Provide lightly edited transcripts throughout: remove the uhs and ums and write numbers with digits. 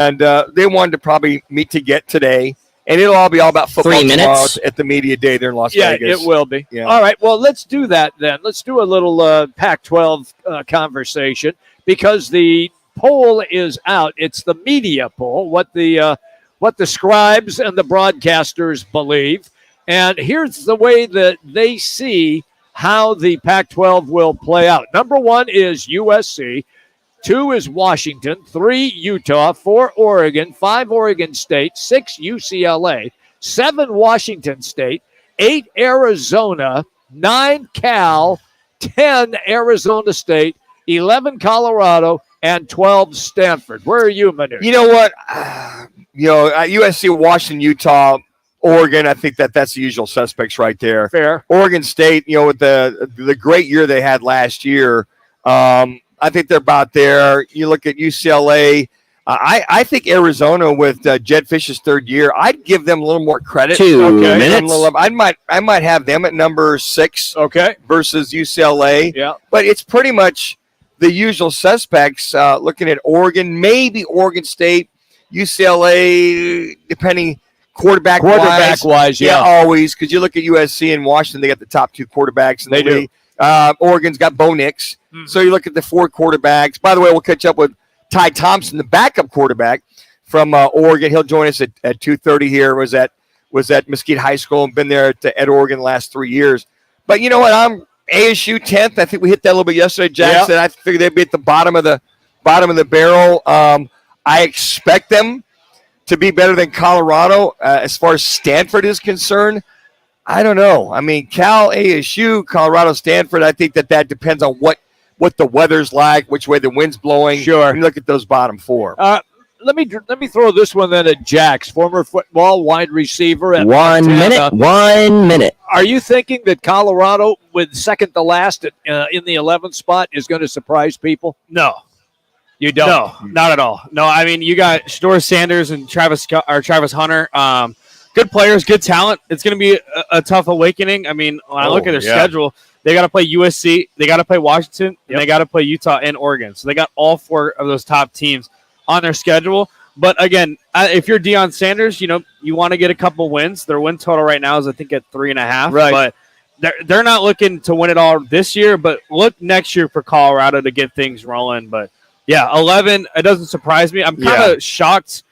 and they wanted to probably meet to get today. And it'll all be all about football 3 minutes at the media day there in Las Vegas. Yeah, it will be. Yeah. All right, well, let's do that then. Let's do a little Pac-12 conversation because the poll is out. It's the media poll, what the scribes and the broadcasters believe. And here's the way that they see how the Pac-12 will play out. Number 1 is USC. 2 is Washington, 3 Utah, 4 Oregon, 5 Oregon State, 6 UCLA, 7 Washington State, 8 Arizona, 9 Cal, 10 Arizona State, 11 Colorado, and 12 Stanford. Where are you, Manu? You know what? USC, Washington, Utah, Oregon, I think that's the usual suspects right there. Fair. Oregon State, with the great year they had last year, I think they're about there. You look at UCLA. I think Arizona with Jed Fish's third year, I'd give them a little more credit. 2 minutes. I might have them at number 6. Okay. Versus UCLA. Yeah. But it's pretty much the usual suspects. Looking at Oregon, maybe Oregon State, UCLA, depending quarterback wise, yeah, always, because you look at USC and Washington, they got the top 2 quarterbacks in the league. Oregon's got Bo Nix. So you look at the 4 quarterbacks. By the way, we'll catch up with Ty Thompson, the backup quarterback from Oregon. He'll join us at 2:30 here. Was at Mesquite High School and been there at Oregon the last 3 years. But you know what? I'm ASU 10th. I think we hit that a little bit yesterday, Jackson. I figured they'd be at the bottom of the barrel. I expect them to be better than Colorado as far as Stanford is concerned. I don't know. I mean, Cal, ASU, Colorado, Stanford, I think that depends on what the weather's like, which way the wind's blowing. Sure. You look at those bottom 4. Let me throw this one then at Jax, former football wide receiver. At 1 minute. 1 minute. Are you thinking that Colorado, with second to last in the 11th spot, is going to surprise people? No. You don't? No, not at all. No, I mean, you got Shador Sanders and Travis Hunter. Good players, good talent. It's going to be a tough awakening. I mean, when I look at their schedule, they got to play USC, they got to play Washington, and they got to play Utah and Oregon. So they got all 4 of those top teams on their schedule. But again, if you're Deion Sanders, you want to get a couple wins. Their win total right now is, I think, at 3.5. Right. But they're not looking to win it all this year. But look next year for Colorado to get things rolling. But yeah, 11. It doesn't surprise me. I'm kind of shocked.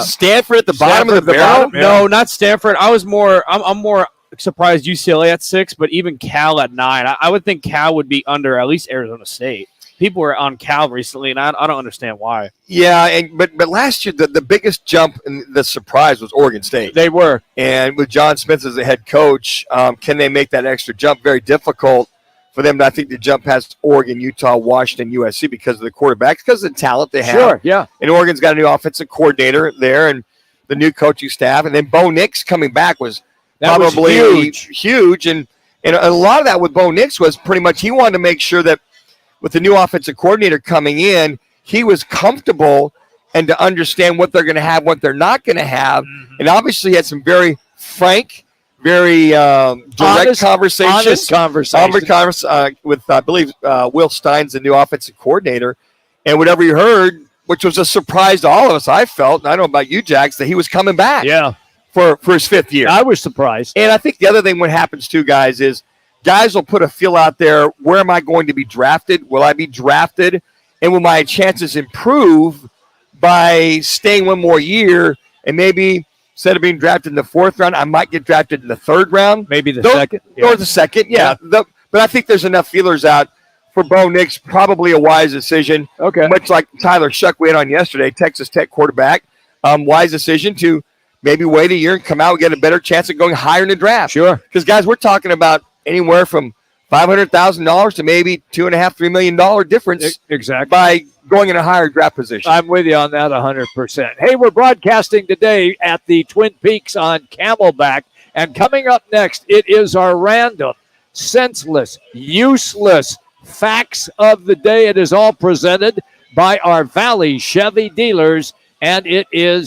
Stanford at the bottom of the barrel? No, not Stanford. I'm more surprised UCLA at 6, but even Cal at 9. I would think Cal would be under at least Arizona State. People were on Cal recently, and I don't understand why. Yeah, but last year the biggest jump and the surprise was Oregon State. They were. And with John Smith as the head coach, can they make that extra jump? Very difficult for them, I think, to jump past Oregon, Utah, Washington, USC because of the quarterbacks, because of the talent they have. Sure, yeah. And Oregon's got a new offensive coordinator there and the new coaching staff. And then Bo Nix coming back was probably huge. And a lot of that with Bo Nix was pretty much he wanted to make sure that with the new offensive coordinator coming in, he was comfortable and to understand what they're going to have, what they're not going to have. Mm-hmm. And obviously he had some very frank, very direct conversations. With, I believe, Will Stein's the new offensive coordinator. And whatever you heard, which was a surprise to all of us, I felt, and I don't know about you, Jax, that he was coming back for his 5th year. I was surprised. And I think the other thing what happens too, guys, is guys will put a feel out there. Where am I going to be drafted? Will I be drafted? And will my chances improve by staying one more year? And maybe instead of being drafted in the 4th round, I might get drafted in the 3rd round. Maybe the 2nd. Or the 2nd, yeah. But I think there's enough feelers out for Bo Nix. Probably a wise decision. Okay. Much like Tyler Shuck we had on yesterday, Texas Tech quarterback. Wise decision to maybe wait a year and come out and get a better chance of going higher in the draft. Sure. Because, guys, we're talking about anywhere from $500,000 to maybe $2.5-3 million difference. Exactly. By going in a higher draft position. I'm with you on that 100%. Hey, we're broadcasting today at the Twin Peaks on Camelback. And coming up next, it is our random, senseless, useless facts of the day. It is all presented by our Valley Chevy dealers, and it is